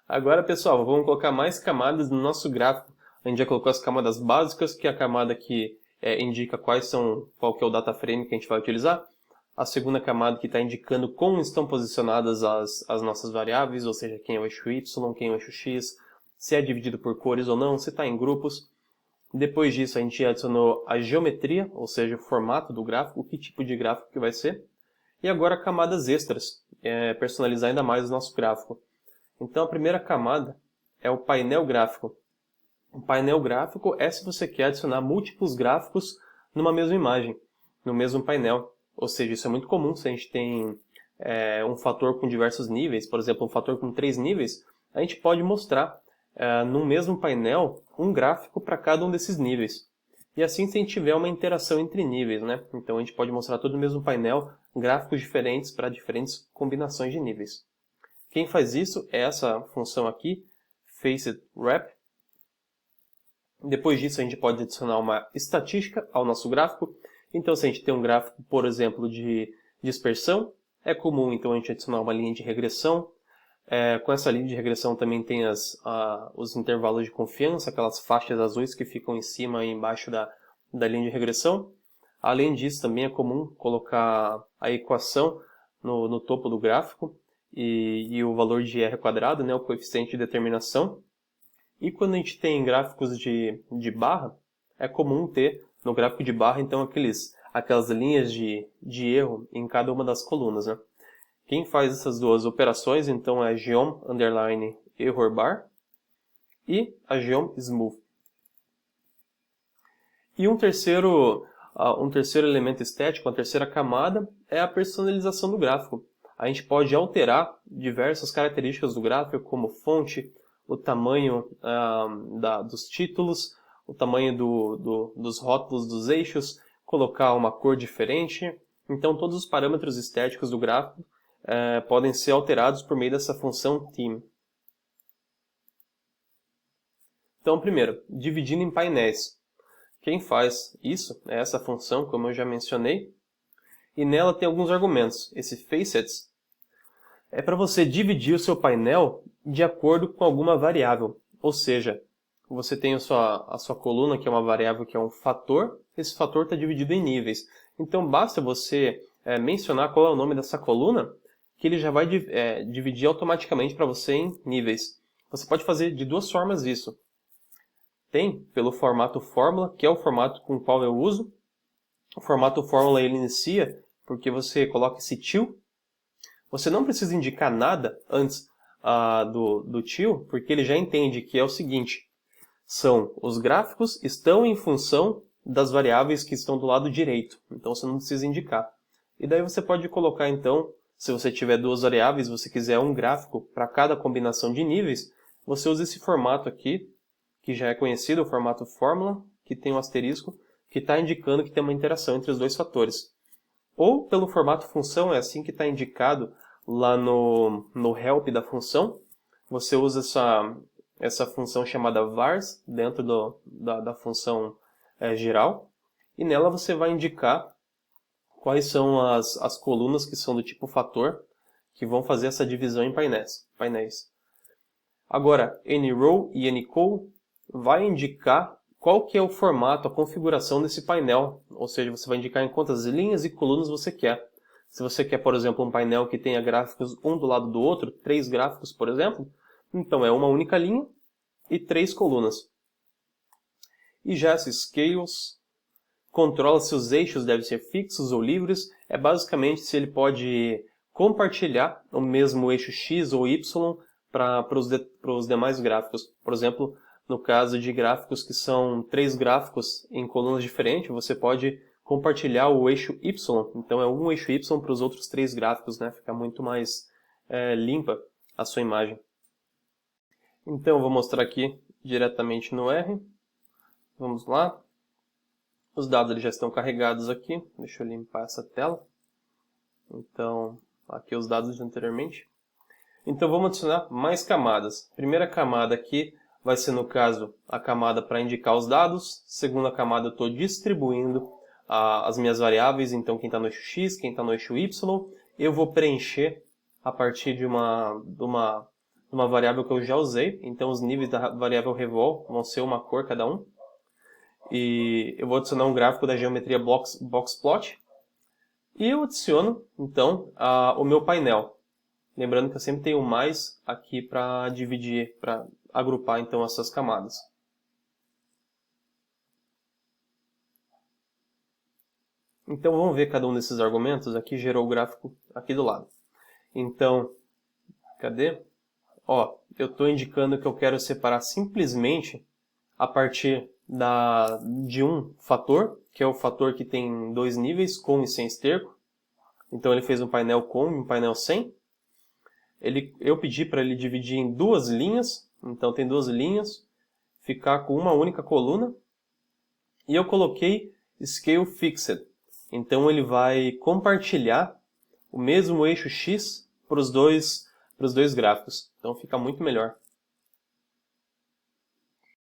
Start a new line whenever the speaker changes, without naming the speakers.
Agora, pessoal, vamos colocar mais camadas no nosso gráfico. A gente já colocou as camadas básicas, que é a camada que indica qual que é o data frame que a gente vai utilizar. A segunda camada que está indicando como estão posicionadas as nossas variáveis, ou seja, quem é o eixo Y, quem é o eixo X, se é dividido por cores ou não, se está em grupos. Depois disso, a gente adicionou a geometria, ou seja, o formato do gráfico, que tipo de gráfico que vai ser. E agora camadas extras, personalizar ainda mais o nosso gráfico. Então a primeira camada é o painel gráfico. O painel gráfico é se você quer adicionar múltiplos gráficos numa mesma imagem, no mesmo painel. Ou seja, isso é muito comum se a gente tem um fator com diversos níveis, por exemplo, um fator com 3 níveis, a gente pode mostrar no mesmo painel um gráfico para cada um desses níveis. E assim, se a gente tiver uma interação entre níveis, né? Então a gente pode mostrar todo no mesmo painel gráficos diferentes para diferentes combinações de níveis. Quem faz isso é essa função aqui, FacetWrap. Depois disso, a gente pode adicionar uma estatística ao nosso gráfico. Então, se a gente tem um gráfico, por exemplo, de dispersão, é comum então a gente adicionar uma linha de regressão. Com essa linha de regressão também tem os intervalos de confiança, aquelas faixas azuis que ficam em cima e embaixo da linha de regressão. Além disso, também é comum colocar a equação no topo do gráfico e o valor de R quadrado, né, o coeficiente de determinação. E quando a gente tem gráficos de barra, é comum ter no gráfico de barra então aquelas linhas de erro em cada uma das colunas, né? Quem faz essas duas operações então é a geom_errorbar e a geom_smooth. E um terceiro elemento estético, uma terceira camada, é a personalização do gráfico. A gente pode alterar diversas características do gráfico, como fonte, o tamanho dos títulos, o tamanho dos rótulos dos eixos, colocar uma cor diferente. Então, todos os parâmetros estéticos do gráfico podem ser alterados por meio dessa função theme. Então, primeiro, dividindo em painéis. Quem faz isso é essa função, como eu já mencionei, e nela tem alguns argumentos. Esse facets é para você dividir o seu painel de acordo com alguma variável. Ou seja, você tem a sua coluna, que é uma variável que é um fator, esse fator está dividido em níveis. Então, basta você mencionar qual é o nome dessa coluna, que ele já vai dividir automaticamente para você em níveis. Você pode fazer de duas formas isso. Tem pelo formato fórmula, que é o formato com o qual eu uso. O formato fórmula ele inicia porque você coloca esse til. Você não precisa indicar nada antes do til, porque ele já entende que é o seguinte. Os gráficos estão em função das variáveis que estão do lado direito. Então você não precisa indicar. E daí você pode colocar então, se você tiver duas variáveis, você quiser um gráfico para cada combinação de níveis, você usa esse formato aqui, que já é conhecido, o formato fórmula, que tem um asterisco, que está indicando que tem uma interação entre os dois fatores. Ou pelo formato função, é assim que está indicado lá no help da função. Você usa essa função chamada vars dentro da função geral. E nela você vai indicar quais são as colunas que são do tipo fator, que vão fazer essa divisão em painéis. Agora, anyRow e anyCol vai indicar qual que é o formato, a configuração desse painel. Ou seja, você vai indicar em quantas linhas e colunas você quer. Se você quer, por exemplo, um painel que tenha gráficos um do lado do outro, 3 gráficos, por exemplo, então é uma única linha e 3 colunas. E já esses scales controla se os eixos devem ser fixos ou livres. É basicamente se ele pode compartilhar o mesmo eixo X ou Y para os demais gráficos. Por exemplo, no caso de gráficos que são 3 gráficos em colunas diferentes, você pode compartilhar o eixo Y. Então é um eixo Y para os outros 3 gráficos, né? Fica muito mais limpa a sua imagem. Então eu vou mostrar aqui diretamente no R. Vamos lá. Os dados eles já estão carregados aqui. Deixa eu limpar essa tela. Então, aqui os dados de anteriormente. Então vamos adicionar mais camadas. Primeira camada aqui vai ser, no caso, a camada para indicar os dados. Segunda camada eu estou distribuindo as minhas variáveis. Então quem está no eixo X, quem está no eixo Y. Eu vou preencher a partir de uma uma variável que eu já usei. Então os níveis da variável revol vão ser uma cor cada um. E eu vou adicionar um gráfico da geometria boxplot. E eu adiciono, então, o meu painel. Lembrando que eu sempre tenho mais aqui para dividir, para agrupar então essas camadas. Então vamos ver cada um desses argumentos. Aqui gerou o gráfico aqui do lado. Então, cadê? Ó, eu estou indicando que eu quero separar simplesmente a partir de um fator, que é o fator que tem dois níveis, com e sem esterco. Então ele fez um painel com e um painel sem. Eu pedi para ele dividir em duas linhas, então tem duas linhas, ficar com uma única coluna. E eu coloquei Scale Fixed, então ele vai compartilhar o mesmo eixo X para os dois gráficos, então fica muito melhor.